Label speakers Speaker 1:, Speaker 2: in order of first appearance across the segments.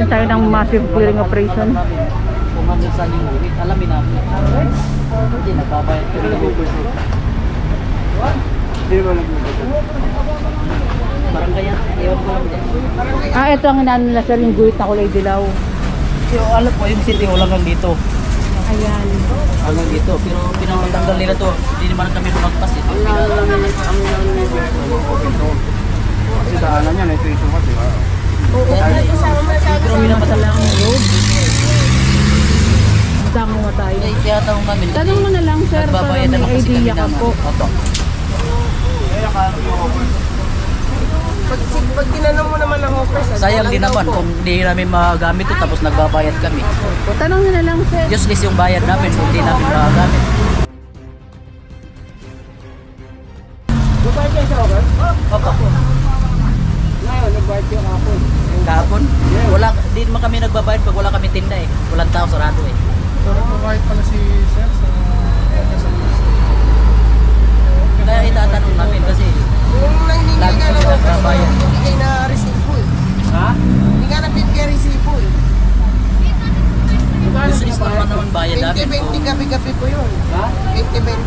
Speaker 1: magkaroon tayo ng massive clearing operation.
Speaker 2: Kung ano sa linggo, alamin namin. Hindi, nagbabayad kami ng Uber. Hindi ba nagbabayad? Parang kaya, ewan ko lang dyan.
Speaker 1: Ito ang inaano nila sir, yung guhit na kulay dilaw.
Speaker 2: Alam po, yung city hall hanggang dito.
Speaker 1: Ayan.
Speaker 2: Hanggang dito, pero pinatanggal nila to. Hindi naman kami lumagpas eh.
Speaker 3: Kasi daanan niya, ito yung sukat, di ba?
Speaker 2: Pero minapatala ang road.
Speaker 1: Tango mo tayo.
Speaker 2: Kaya tiyatawang namin.
Speaker 1: Tanong mo na lang sir, para
Speaker 2: Nagbabayad
Speaker 1: may
Speaker 2: naman kasi kami
Speaker 1: idea ka
Speaker 2: naman.
Speaker 1: po.
Speaker 2: Oto.
Speaker 4: Pag tinanong mo naman ang offers,
Speaker 2: Sayang din naman kung hindi namin magamit ito tapos nagbabayad kami.
Speaker 1: Tanong nyo na lang sir.
Speaker 2: Useless yung bayad namin kung hindi namin magamit.
Speaker 4: Nagbayad kayo sa offers?
Speaker 2: Opo.
Speaker 4: Ngayon, nagbayad kayo kahapon.
Speaker 2: Kahapon? Wala, di naman kami nagbabayad pag wala kami tinda eh. Walang tao, sarado eh.
Speaker 3: So, nagpapahit pala si Sir sa...
Speaker 2: Kaya itatanong namin kasi
Speaker 4: Kung nahihingi
Speaker 2: lagi
Speaker 4: ka
Speaker 2: kami
Speaker 4: ng offers,
Speaker 2: nagbabayad.
Speaker 4: hindi na resibo eh.
Speaker 2: Ha?
Speaker 4: Hindi ka nagbibigay resibo eh.
Speaker 2: Useless pa naman naman bayad namin.
Speaker 4: 20-20 gabi-gabi po yun.
Speaker 2: Ha?
Speaker 4: 20-20.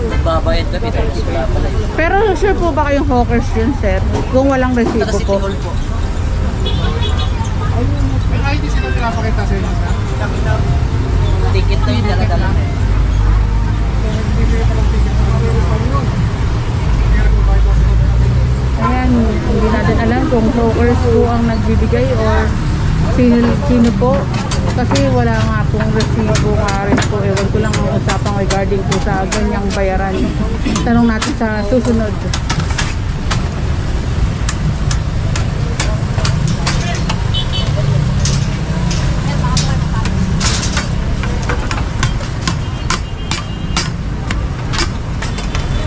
Speaker 2: Nagbabayad kami tapos wala pala eh.
Speaker 1: Pero sure po ba kayong hawkers yun sir? Kung walang
Speaker 2: Taga
Speaker 1: resibo
Speaker 2: City
Speaker 1: po.
Speaker 2: Hall po.
Speaker 3: May ID sila pinapakita sa inyo, Sir?
Speaker 2: Ticket na yun, dala-dala na eh.
Speaker 3: Bibigyan pa ng ticket sa mga yun.
Speaker 1: Ayan, hindi natin alam kung hawkers po ang nagbibigay or sino po. Kasi wala nga pong resibo nga rin po. Ewan ko lang ang usapang regarding po sa ganyang bayaran. Tanong natin sa susunod.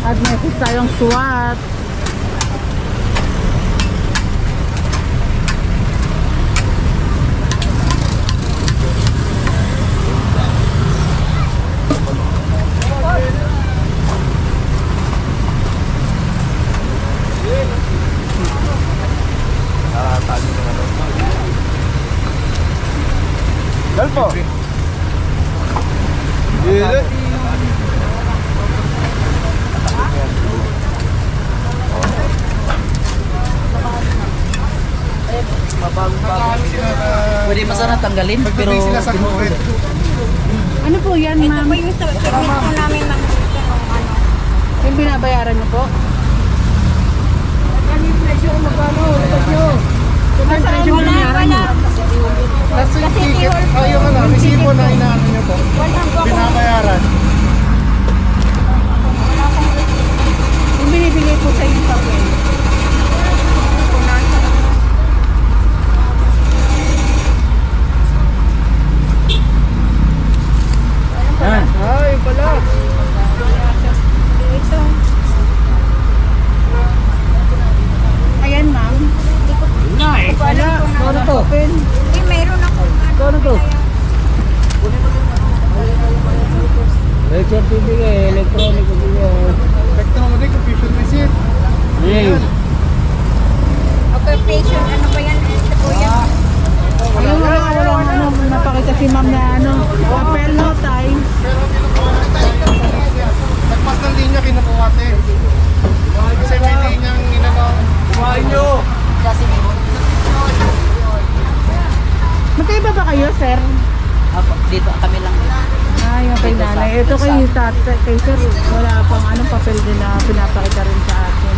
Speaker 1: At may tayong SWAT.
Speaker 3: Dal po. Dili.
Speaker 2: Pwede pa sana tanggalin pero
Speaker 3: Pagdating sila sa kuwet.
Speaker 1: Ano po yan, ma'am?
Speaker 5: Yung sa permit po namin makikita ng ano.
Speaker 1: Yung binabayaran niyo po?
Speaker 4: Ano yung presyo kung magkano? Presyo.
Speaker 5: Wala.
Speaker 3: Kasi yung ticket, yung ano, resibo na inaano nyo po. Binabayaran.
Speaker 1: Yung binibigay po sa inyo papel.
Speaker 2: Yan.
Speaker 4: Ay, pala.
Speaker 5: Ito.
Speaker 1: Ayan, ma'am.
Speaker 4: Wala.
Speaker 1: Ano to?
Speaker 5: Eh, mayroon akong ano.
Speaker 1: Ano to?
Speaker 2: May certificate, electronic
Speaker 3: Electronic confusion receipt.
Speaker 5: Occupation, ano ba yan? Ito po yan.
Speaker 1: Ayun nga, ano, napakita si ma'am na ano, papel no, tay.
Speaker 3: Pero kinukuha tayo. Nagpas ng linya kinukuha tayo. Kasi may linyang inano. Kuhain nyo.
Speaker 1: Magkaiba ba kayo, sir?
Speaker 2: Apo, dito kami lang.
Speaker 1: Ay, yung kay nanay. Ito kay tatay, kay sir, wala pang anong papel din na pinapakita rin sa atin.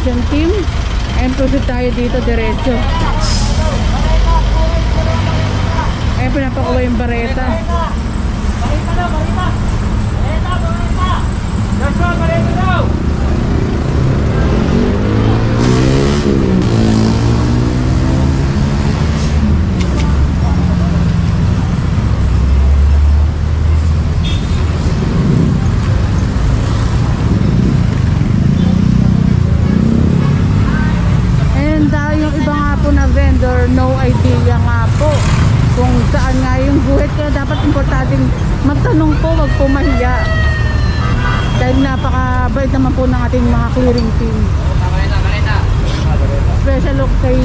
Speaker 1: installation team. And proceed tayo dito diretso. Eh, pinapakuha yung bareta. Yung iba nga po na vendor, no idea nga po kung saan nga yung guhit. Kaya dapat importanteng magtanong po, wag po mahiya. Dahil napakabait naman po ng ating mga clearing team. Special look kay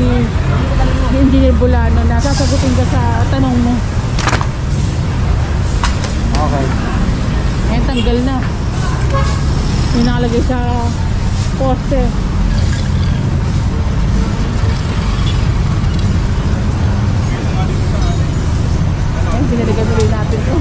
Speaker 1: Engineer Bulano na sasagutin ka sa tanong mo.
Speaker 3: Okay.
Speaker 1: Ngayon tanggal na. Yung nakalagay sa poste. Binalikan ulit natin ito.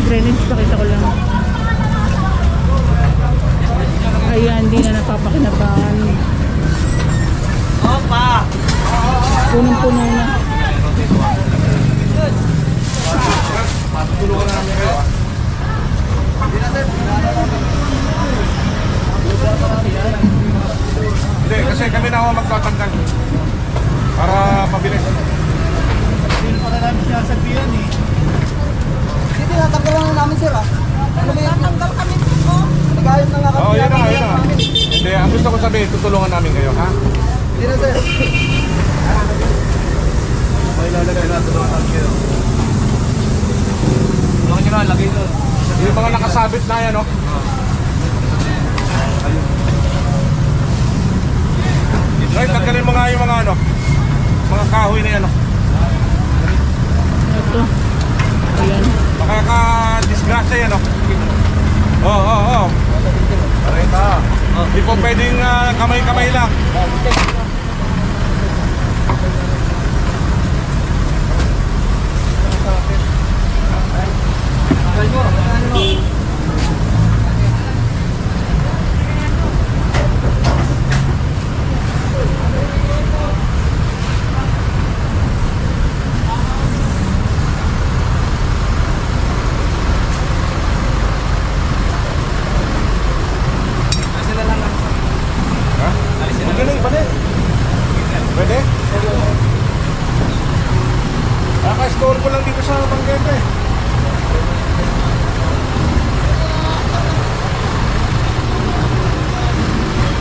Speaker 1: Drainage, pakita ko lang. Ayan, hindi na napapakinabangan.
Speaker 2: Opa!
Speaker 1: Punong-puno na.
Speaker 3: Tulungan na namin kayo. Hindi, kasi kami na ako magtatanggal. Para mabilis. Hindi pa na namin siya sabihan eh.
Speaker 4: Hindi, natanggal lang namin sir ah. Natanggal kami po. Nagayos na nga kami.
Speaker 3: Oo, yun na, yun na. Hindi, ang gusto ko sabihin, tutulungan namin kayo, ha?
Speaker 4: Hindi na sir.
Speaker 3: May lalagay na, tulungan namin kayo.
Speaker 2: Tulungan nyo na, lagay doon.
Speaker 3: Yung mga nakasabit na yan, no? Right, tanggalin mo nga yung mga ano, mga kahoy na yan, no?
Speaker 1: Ito. Ayan.
Speaker 3: Makaka-disgrasya yan, no? Oo. Parita. Hindi po pwedeng kamay-kamay lang. Pwede? Naka-store ko lang dito sa Banggete.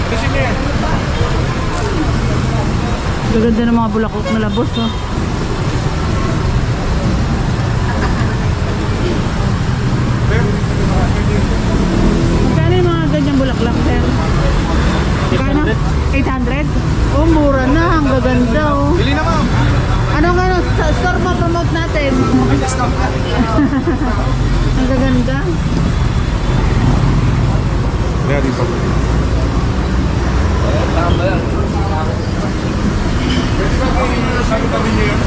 Speaker 3: Alisin niya yan.
Speaker 1: Gaganda ng mga bulaklak na labos, oh. Magkano yung mga ganyang bulaklak, sir? Magkano? 800? Oh, mura na. Ang gaganda, oh.
Speaker 3: Bili na, ma'am.
Speaker 1: Ano nga, no? Sa store mo, promote natin. Ang gaganda.
Speaker 3: Yeah, dito.
Speaker 2: Tama yan.
Speaker 3: Pwede ba kung saan kami niyo yun?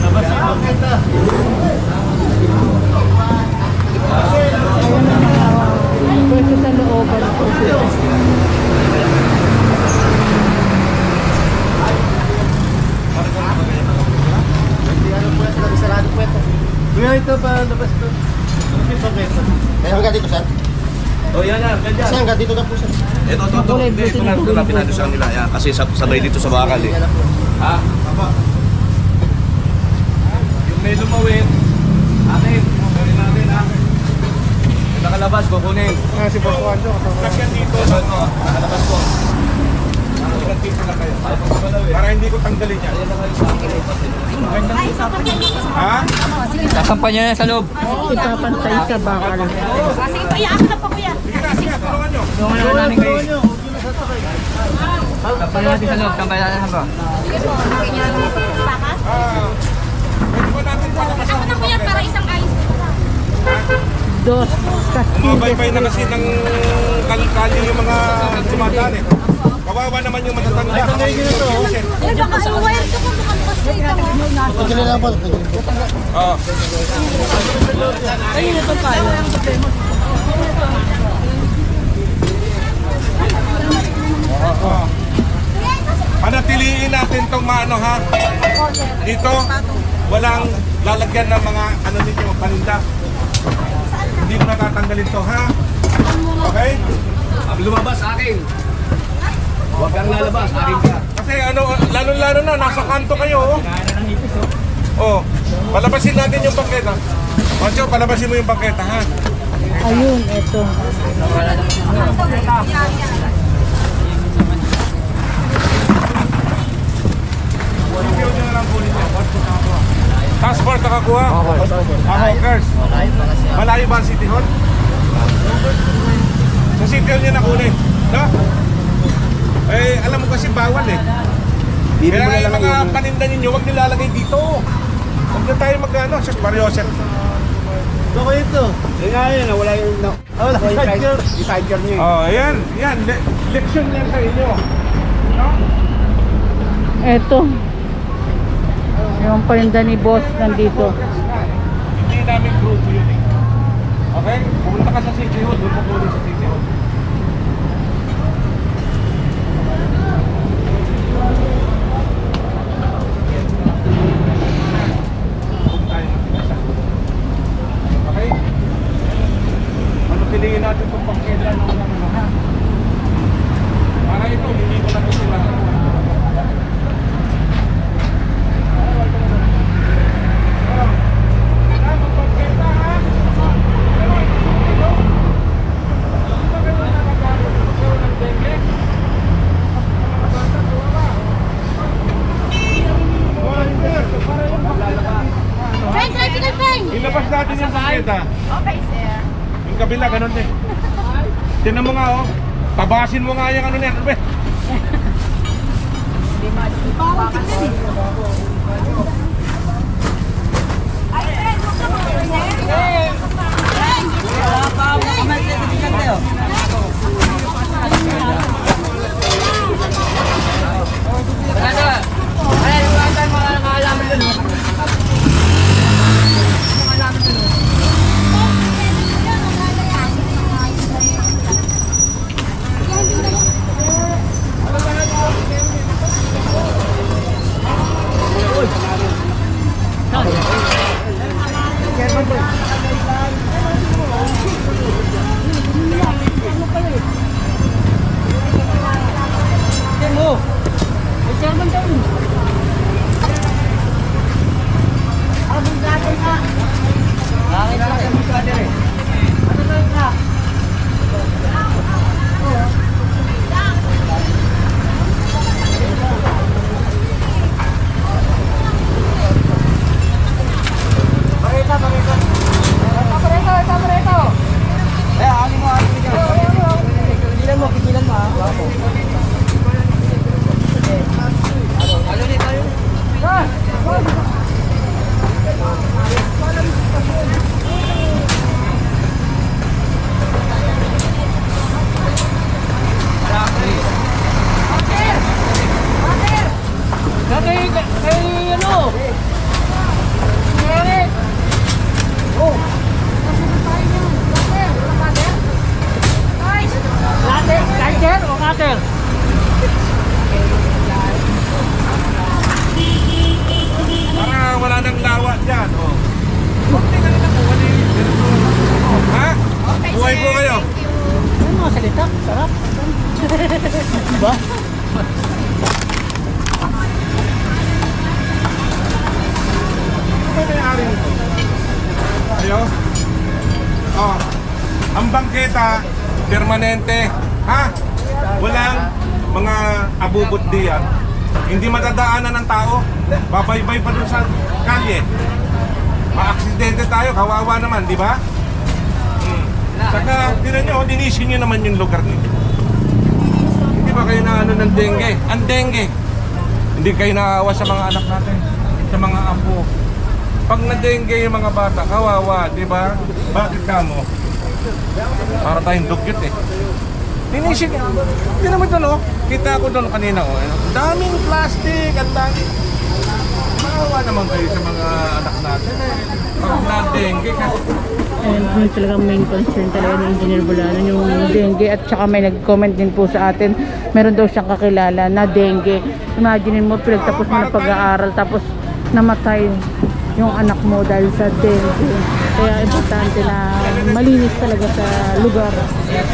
Speaker 2: Labas yun.
Speaker 1: Pwede sa looban po.
Speaker 2: Kuya, ito pa, labas ito.
Speaker 4: Kaya hanggang dito sir.
Speaker 2: O yan na,
Speaker 4: Kasi
Speaker 2: ganyan.
Speaker 4: hanggang dito na po sir.
Speaker 6: Ito, ito na lalapin natin sa kanila. Yan, kasi sabay dito sa bakal eh.
Speaker 2: Ha? Yung may lumawin, akin. Kukunin natin ha. Yung nakalabas, kukunin.
Speaker 3: Si Boss Wando.
Speaker 2: Lagyan dito. Nakalabas ko.
Speaker 3: nandito na kayo. Para hindi ko tanggalin yan. Ha?
Speaker 2: Sasampan niya sa loob.
Speaker 1: Ipapantay sa bakal.
Speaker 5: Sige po, iyaak na po kuya.
Speaker 3: Sige na, sige, tulungan nyo.
Speaker 2: Tulungan na namin kayo. Sampay natin sa loob. Sampay natin sa loob.
Speaker 5: Sige po, okay niya. Pakas?
Speaker 3: Pwede ba natin palakas
Speaker 5: Ako na kuya para isang ayos.
Speaker 1: Dos castillos.
Speaker 3: Umabaybay na kasi ng kalkalyo yung mga dumadaan eh. Kawawa naman yung matatanda.
Speaker 5: Ay, baka yung wire ko kung makalpas dito mo.
Speaker 3: Oo. Panatiliin natin tong maano ha. Dito, walang lalagyan ng mga ano ninyo, paninda. Hindi mo natatanggalin to ha. Okay?
Speaker 6: Lumabas akin. Huwag kang lalabas, akin ka.
Speaker 3: Kasi ano, lalo-lalo na, nasa kanto kayo. Oh, palabasin natin yung bangketa. Pancho, palabasin mo yung bangketa ha.
Speaker 1: Ayun, eto.
Speaker 3: Video nyo na lang kunin nyo. Task force nakakuha? Hawkers. Malayo ba ang City Hall? Sa City Hall nyo nakunin. No? Eh, alam mo kasi bawal eh. Kaya yung mga paninda ninyo, huwag nilalagay dito. Huwag na tayo mag-ano, sa Mariosep.
Speaker 4: Bako ito. Yung nga yun, wala yung... Wala yung tiger niya.
Speaker 3: Oh, ayan. Yan. Leksyon yan sa inyo. No?
Speaker 1: Eto. Yung paninda ni boss nandito.
Speaker 3: Hindi namin grupo yun eh. Okay? Pumunta ka sa City Hall, doon pupunta sa City Hall. Okay? Manutilihin natin itong pangkeda ng mga ha. Para ito, hindi ko na ito sila.
Speaker 5: Friend, tricycle friend!
Speaker 3: Ilabas natin yung pangkeda.
Speaker 5: Okay, sir.
Speaker 3: Yung kabila, ganun din. Tinan mo nga, oh. Tabasin mo nga yung ano niyan. Ano ba?
Speaker 5: Ay, friend, huwag ka mga friend.
Speaker 3: Para wala nang lawa dyan, oh. Okay na rin ako, wali. Ha? Buhay po kayo.
Speaker 1: Ano mga salita? Sarap. Diba?
Speaker 3: Ano ba may-ari nito? Ayo? Oh. Ang bangketa, permanente. Ha? Walang mga abubot diyan, hindi madadaanan ng tao. Babaybay pa dun sa kalye. Ma-aksidente tayo, kawawa naman, di ba? Saka, tinan nyo, linisin nyo naman yung lugar ninyo. Hindi ba kayo na ano ng dengue? Ang dengue. Hindi kayo naawa sa mga anak natin, sa mga apo. Pag na-dengue yung mga bata, kawawa, di ba? Bakit ka mo? Para tayong dugyot eh. Linisin nyo. Hindi naman ito, no? Kita ko doon kanina, oh. Daming plastic, ang daming. Maawa naman kayo sa mga anak natin eh. Pag na-dengue ka.
Speaker 1: And yun talagang main concern talaga ng Engineer Bulanon, yung dengue. At saka may nag-comment din po sa atin, meron daw siyang kakilala na dengue. Imagine mo, pinagtapos mo na pag-aaral tapos namatay yung anak mo dahil sa dengue. Kaya importante na malinis talaga sa lugar.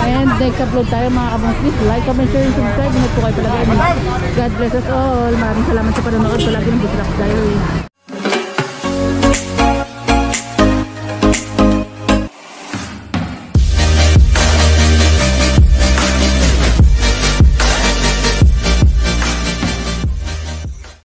Speaker 1: And next upload tayo mga kabang, please like, comment, share, and subscribe. Ingat po kayo palagi. God bless us all. Maraming salamat sa panonood. Palagi ng Busilak Diary.